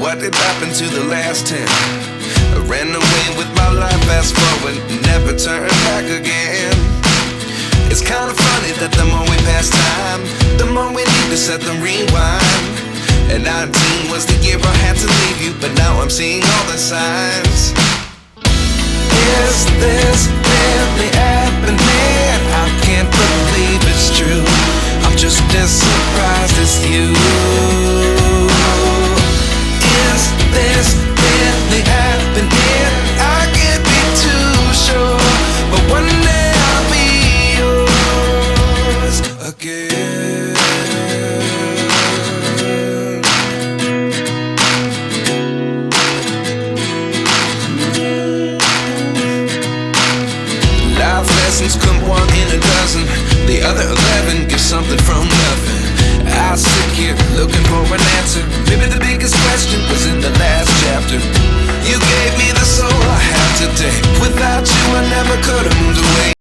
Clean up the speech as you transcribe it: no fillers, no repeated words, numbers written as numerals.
what did happen to the last 10? I ran away with my life, fast forward, never turn back again. It's kind of funny that the more we pass time, the more we need to set them rewind. And 19 was the year I had to leave you, but now I'm seeing all the signs. Is this really happening? I can't believe it's true. I'm just as surprised as you. Is this really happening? I can't be too sure, but one day I'll be yours again. Life lessons come one in a dozen. The other 11 get something from nothing. I sit here looking for an answer.